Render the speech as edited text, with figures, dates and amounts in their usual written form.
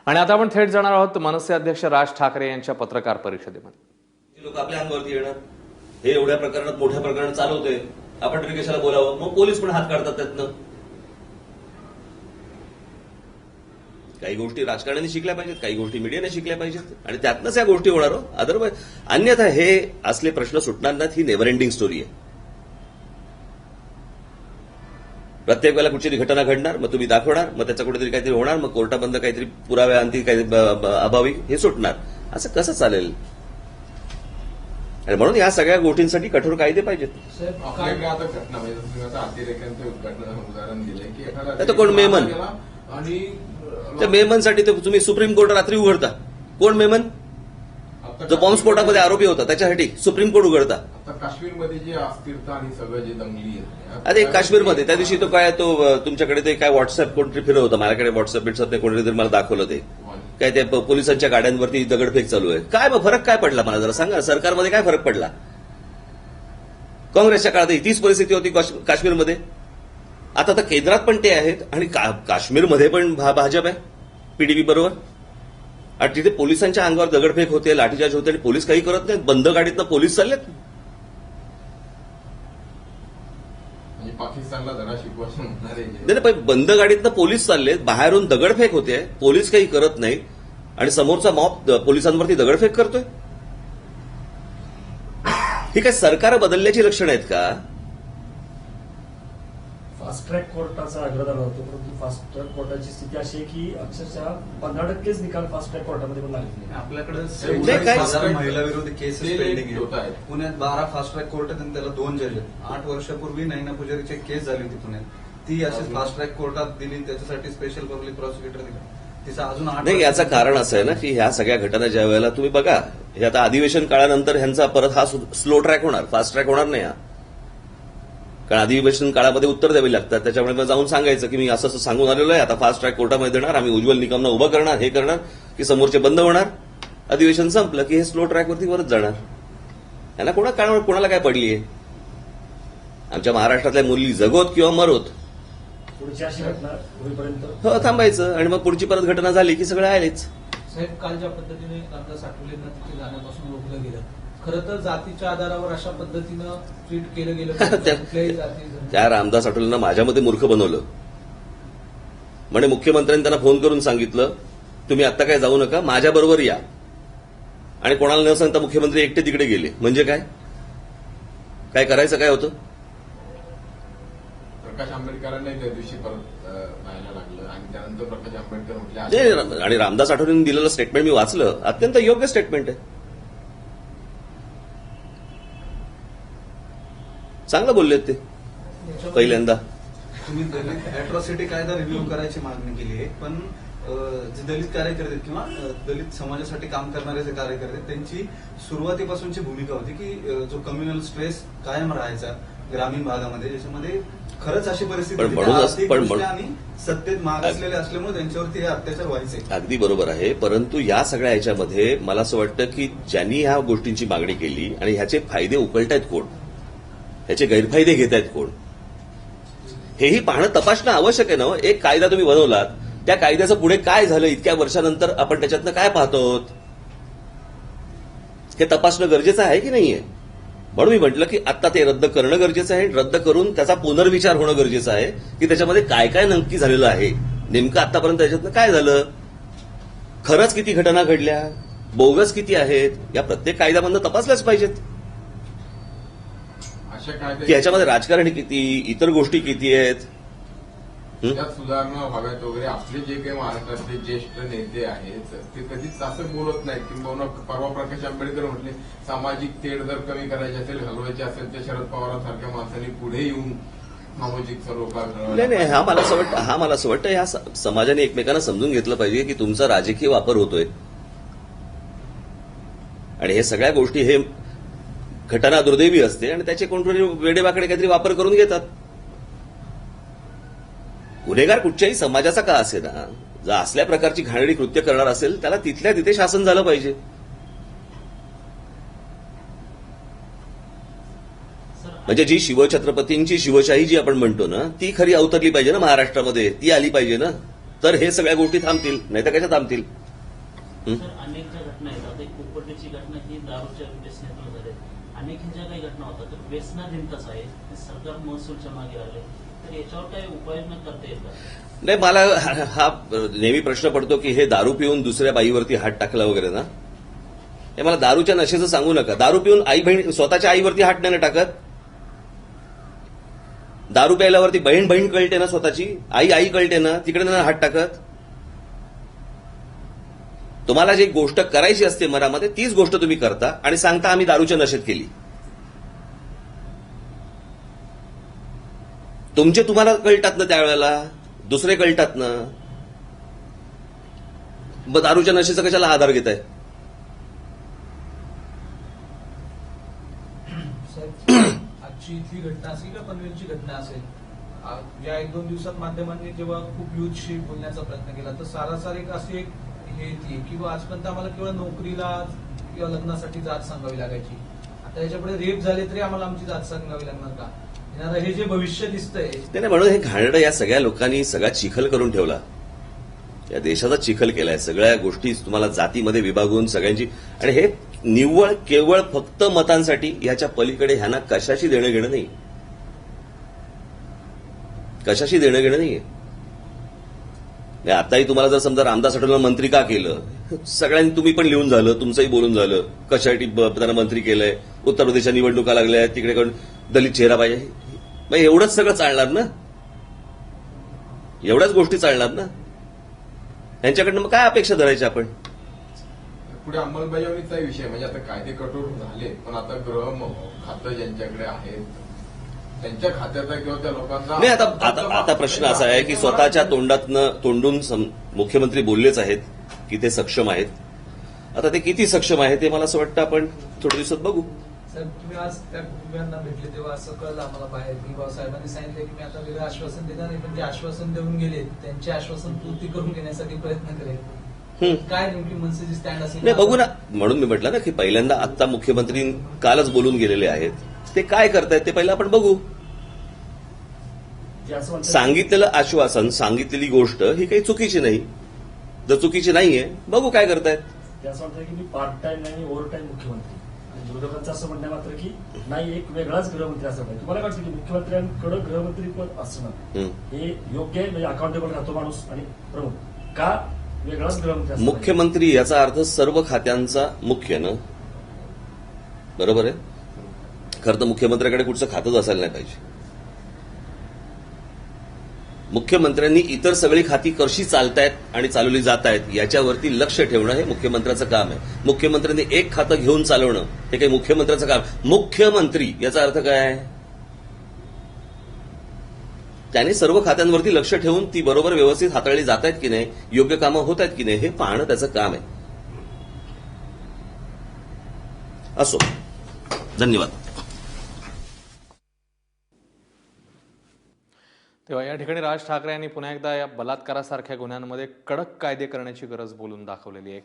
आणि आता आपण थेट जाणार आहोत मनसे अध्यक्ष राज ठाकरे यांच्या पत्रकार परिषदेमध्ये. लोक आपल्या अंगावरती येणार, हे एवढ्या प्रकरणात मोठ्या प्रकरणात चालवतोय, आपण तरी कशाला बोलावं? मग पोलीस पण हात काढतात त्यातनं. काही गोष्टी राजकारणाने शिकल्या पाहिजेत, काही गोष्टी मीडियाने शिकल्या पाहिजेत आणि त्यातनंच या गोष्टी होणार. अदरवाईज अन्यथा हे असले प्रश्न सुटणार नाहीत. ही नेव्हर एंडिंग स्टोरी आहे. प्रत्येक वेळेला कुठची घटना घडणार, मग तुम्ही दाखवणार, मग त्याचा कुठेतरी काहीतरी होणार, मग कोर्टाबंद काहीतरी पुराव्या अंती काही अभावी हे सुटणार. असं कसं चालेल? आणि म्हणून या सगळ्या गोष्टींसाठी कठोर कायदे पाहिजेत. तर कोण मेमन? आणि त्या मेमनसाठी तुम्ही सुप्रीम कोर्ट रात्री उघडता. कोण मेमन? जो बॉम्बस्फोटामध्ये आरोपी होता त्याच्यासाठी सुप्रीम कोर्ट उघडता. आता काश्मीरमध्ये जे अस्थिरता आणि सगळं जे दंगली आहे, अरे काश्मीरमध्ये त्या दिवशी तो काय तो तुमच्याकडे ते काय व्हॉट्सअप कोणतरी फिरत होता, माझ्याकडे व्हॉट्सअप बिट्सअप कोणतरी मला दाखवलं ते काय ते पोलिसांच्या गाड्यांवरती दगडफेक चालू आहे. काय मग फरक काय पडला मला जरा सांगा. सरकारमध्ये काय फरक पडला? काँग्रेसच्या काळात तीच परिस्थिती होती काश्मीरमध्ये. आता तर केंद्रात पण ते आहेत आणि काश्मीरमध्ये पण भाजप आहे पीडीपी बरोबर. आणि तिथे पोलिसांच्या अंगावर दगडफेक होते, लाठीचार्ज होते आणि पोलीस काही करत नाहीत. बंद गाडीतनं पोलीस चाललेत. म्हणजे पाकिस्तानला जरा शिकवायचं म्हणणार नाही नाही, बंद गाडीतनं पोलीस चाललेत, बाहेरून दगडफेक होते, पोलीस काही करत नाहीत आणि समोरचा मॉब पोलिसांवरती दगडफेक करतोय. ही काय सरकार बदलण्याची लक्षणं आहेत का? फास्ट ट्रॅक कोर्टाचा आग्रह धरला होतो, परंतु फास्ट ट्रॅक कोर्टाची स्थिती अशी आहे की अक्षरशः 15%च निकाल फास्ट ट्रॅक कोर्टामध्ये पण लागले नाही. आपल्याकडे महिला विरोधी केसेस पेंडिंग होत आहेत. पुण्यात 12 फास्ट ट्रॅक कोर्ट आहेत आणि त्याला 2 जज आहेत. 8 वर्षापूर्वी नैना पुजारीची एक केस झाली होती पुण्यात, ती अशीच फास्ट ट्रॅक कोर्टात दिली, त्याच्यासाठी स्पेशल पब्लिक प्रॉसिक्युटर दिला. तिचा अजून 8 नाही. याचं कारण असं आहे ना की ह्या सगळ्या घटना ज्या वेळेला तुम्ही बघा, हे आता अधिवेशन काळानंतर ह्यांचा परत हा स्लो ट्रॅक होणार, फास्ट ट्रॅक होणार नाही. हा कारण अधिवेशन काळामध्ये उत्तर द्यावी लागतात. त्याच्यामुळे मग जाऊन सांगायचं की मी असं असं सांगून आलेलो आहे, आता फास्ट ट्रॅक कोर्टामध्ये देणार, आम्ही उज्ज्वल निकमना उभं करणार, हे करणार की समोरचे बंद होणार. अधिवेशन संपलं की हे स्लो ट्रॅकवरती परत जाणार. यांना कोणाला काय पडली आहे? आमच्या महाराष्ट्रातल्या मुली जगोत किंवा मरोत, पुढची अशी घटना होईपर्यंत हो थांबायचं आणि मग पुढची परत घटना झाली की सगळं आलेच. साहेब, काल ज्या पद्धतीने रामदास आठवलेंना तिथे जाण्यापासून रोखलं गेलं, खरं तर जातीच्या आधारावर अशा पद्धतीनं ट्रीट केलं गेलं कुठल्याही जाती. त्या रामदास आठवलेंना माझ्या मते मूर्ख बनवलं. म्हणे मुख्यमंत्र्यांनी त्यांना फोन करून सांगितलं तुम्ही आता काय जाऊ नका, माझ्याबरोबर या. आणि कोणाला न सांगता मुख्यमंत्री एकटे तिकडे गेले. म्हणजे काय करायचं काय होतं? प्रकाश आंबेडकरांनाही त्या दिवशी परत व्हायला लागलं आणि त्यानंतर प्रकाश आंबेडकर म्हटले. आणि रामदास आठवलेंनी दिलेलं स्टेटमेंट मी वाचलं, अत्यंत योग्य स्टेटमेंट आहे. चांगलं बोललेत ते पहिल्यांदा. तुम्ही दलित अॅट्रॉसिटी कायदा रिव्ह्यू करायची मागणी केली आहे, पण जे दलित कार्यकर्ते किंवा दलित समाजासाठी काम करणारे जे कार्यकर्ते त्यांची सुरुवातीपासूनची भूमिका होती की जो कम्युनल स्ट्रेस कायम राहायचा ग्रामीण भागामध्ये, ज्याच्यामध्ये खरंच अशी परिस्थिती आणि सत्तेत मागासलेले असल्यामुळे त्यांच्यावरती हे अत्याचार व्हायचे. अगदी बरोबर आहे. परंतु या सगळ्या ह्याच्यामध्ये मला असं वाटतं की ज्यांनी ह्या गोष्टींची मागणी केली आणि ह्याचे फायदे उकळतायत कोण, ह्याचे गैरफायदे घेत आहेत कोण, हेही पाहणं तपासणं आवश्यक आहे ना. एक कायदा तुम्ही बनवलात, त्या कायद्याचं पुढे काय झालं इतक्या वर्षानंतर आपण त्याच्यातनं काय पाहतो हे तपासणं गरजेचं आहे की नाहीये. म्हणून मी म्हटलं की आता ते रद्द करणं गरजेचं आहे. रद्द करून त्याचा पुनर्विचार होणं गरजेचं आहे की त्याच्यामध्ये काय काय नक्की झालेलं आहे, नेमकं आतापर्यंत त्याच्यातनं काय झालं, खरंच किती घटना घडल्या, बोगस किती आहेत, या प्रत्येक कायद्यामधनं तपासल्याच पाहिजेत की ह्याच्यामध्ये राजकारण किती, इतर गोष्टी किती आहेत. त्यात सुधारणा व्हाव्यात वगैरे. आपले जे काही महाराष्ट्रातले ज्येष्ठ नेते आहेत ते कधीच असं बोलत नाहीत. किंवा परवा प्रकाश आंबेडकर म्हटले सामाजिक तेढ जर कमी करायची असेल, घालवायची असेल, तर शरद पवारांसारख्या माणसांनी पुढे येऊन सामाजिक सरोकार. नाही, हा मला असं वाटतं ह्या समाजाने एकमेकांना समजून घेतलं पाहिजे की तुमचा राजकीय वापर होतोय आणि हे सगळ्या गोष्टी हे घटना दुर्दैवी असते आणि त्याचे कोणतरी वेडेवाकडे काहीतरी वापर करून घेतात. गुन्हेगार कुठच्याही समाजाचा का असेल ना, जर असल्या प्रकारची घाणेरडी कृत्य करणार असेल त्याला तिथल्या तिथे शासन झालं पाहिजे. म्हणजे जी शिवछत्रपतींची शिवशाही जी आपण म्हणतो ना, ती खरी अवतरली पाहिजे ना महाराष्ट्रामध्ये, ती आली पाहिजे ना. तर हे सगळ्या गोष्टी थांबतील, नाही तर कशा थांबतील? सर, अनेक ज्या घटना आहेत, आता एक कोपर्डीची घटना ही दारूच्या व्यसनातून झाली. अनेक ज्या काही घटना होतात तर व्यसनाधीनताच आहे, सरकार महसूलच्या मागे आले, तर याच्यावर काही उपाययोजना करता येईल का? नाही, मला हा नेहमी प्रश्न पडतो की हे दारू पिऊन दुसऱ्या बाईवरती हात टाकला वगैरे ना, हे मला दारूच्या नशेचं सांगू नका. दारू पिऊन आई बहीण स्वतःच्या आईवरती हात नाही ना टाकत. दारू प्यायल्यावरती बहीण बहीण कळते ना, स्वतःची आई आई कळते ना, तिकडे ना हात टाकत. तुम्हाला जी गोष्ट करायची असते मनामध्ये तीच गोष्ट तुम्ही करता आणि सांगता आम्ही दारूच्या नशेत केली. तुमचे तुम्हाला कळतात ना त्यावेळेला, दुसरे कळतात ना, मग दारूच्या नशेचा कशाला आधार घेताय? आजची इथली घटना असेल किंवा पनवेलची घटना असेल, या 1-2 दिवसात माध्यमांनी जेव्हा खूप युथशी बोलण्याचा प्रयत्न केला तर सारासार एक अशी एक हे येते की आजपर्यंत आम्हाला केवळ नोकरीला किंवा लग्नासाठी जात सांगावी लागायची, आता याच्यापुढे रेप झाले तरी आम्हाला आमची जात सांगावी लागणार का? येणारं हे जे भविष्य दिसतंय नाही, म्हणून हे घाणेरडं या सगळ्या लोकांनी सगळा चिखल करून ठेवला, या देशाचा चिखल केलाय. सगळ्या गोष्टी तुम्हाला जातीमध्ये विभागून सगळ्यांची, आणि हे निव्वळ केवळ फक्त मतांसाठी. ह्याच्या पलीकडे ह्यांना कशाशी देणं घेणं नाही, कशाशी देणं घेणं नाहीये. आताही तुम्हाला जर समजा रामदास आठवलेला मंत्री का केलं, सगळ्यांनी तुम्ही पण लिहून झालं, तुमचंही बोलून झालं, कशासाठी त्यांना मंत्री केलंय, उत्तर प्रदेशच्या निवडणुका लागल्या, तिकडे कोण दलित चेहरा पाहिजे, मग एवढंच सगळं चालणार ना, एवढ्याच गोष्टी चालणार ना. यांच्याकडनं मग काय अपेक्षा धरायची आपण? पुढे अंमलबजावणीचा विषय म्हणजे आता कायदे कठोर झाले, पण आता गृह खातं ज्यांच्याकडे आहेत त्यांच्या खात्याचा किंवा त्या लोकांना नाही. आता प्रश्न असा आहे की स्वतःच्या तोंडून मुख्यमंत्री बोललेच आहेत की ते सक्षम आहेत. आता ते किती सक्षम आहेत ते मला असं वाटतं आपण थोड्या दिवसात बघू. साहेब, तुम्ही आज त्या कुटुंबियांना भेटले तेव्हा असं कळलं आम्हाला बाहेर की बाबासाहेबांनी सांगितलं की मी आता वेगळं आश्वासन देणार नाही, पण ते आश्वासन देऊन गेले, त्यांचे आश्वासन पूर्ती करून घेण्यासाठी प्रयत्न करेल. काय नेमकी मनसेची स्टँड असेल? नाही, बघू ना. म्हणून मी म्हटलं ना की पहिल्यांदा आता मुख्यमंत्री कालच बोलून गेलेले आहेत, ते काय करतायत ते पहिलं आपण बघू. सांगितलेलं आश्वासन, सांगितलेली गोष्ट ही काही चुकीची नाही. जर चुकीची नाहीये, बघू काय करतायत. ते असं वाटतं की मी पार्ट टाइम आणि ओव्हर टाइम मुख्यमंत्री, आणि विरोधकांचं असं म्हणणं मात्र की नाही, एक वेगळाच गृहमंत्री असं पाहिजे. तुम्हाला काय वाटतं की मुख्यमंत्र्यांकडे गृहमंत्री पद असणं हे योग्य आहे? म्हणजे अकाउंटेबल राहतो माणूस आणि प्रमुख, का वेगळाच गृहमंत्री असं मुख्यमंत्री याचा अर्थ सर्व खात्यांचा मुख्य ना, बरोबर आहे. खरं तर मुख्यमंत्र्याकडे कुठचं खातंच असायला नाही पाहिजे. मुख्यमंत्र्यांनी इतर सगळी खाती कशी चालतायत आणि चालवली जात आहेत याच्यावरती लक्ष ठेवणं हे मुख्यमंत्र्याचं काम आहे. मुख्यमंत्र्यांनी एक खातं घेऊन चालवणं हे काही मुख्यमंत्र्याचं काम. मुख्यमंत्री याचा अर्थ काय? त्याने सर्व खात्यांवरती लक्ष ठेवून ती बरोबर व्यवस्थित हाताळली जात आहेत की नाही, योग्य कामं होत आहेत की नाही हे पाहणं त्याचं काम आहे. असो, धन्यवाद. तेव्हा या ठिकाणी राज ठाकरे यांनी पुन्हा एकदा या बलात्कारासारख्या गुन्ह्यांमध्ये कडक कायदे करण्याची गरज बोलून दाखवलेली आहे.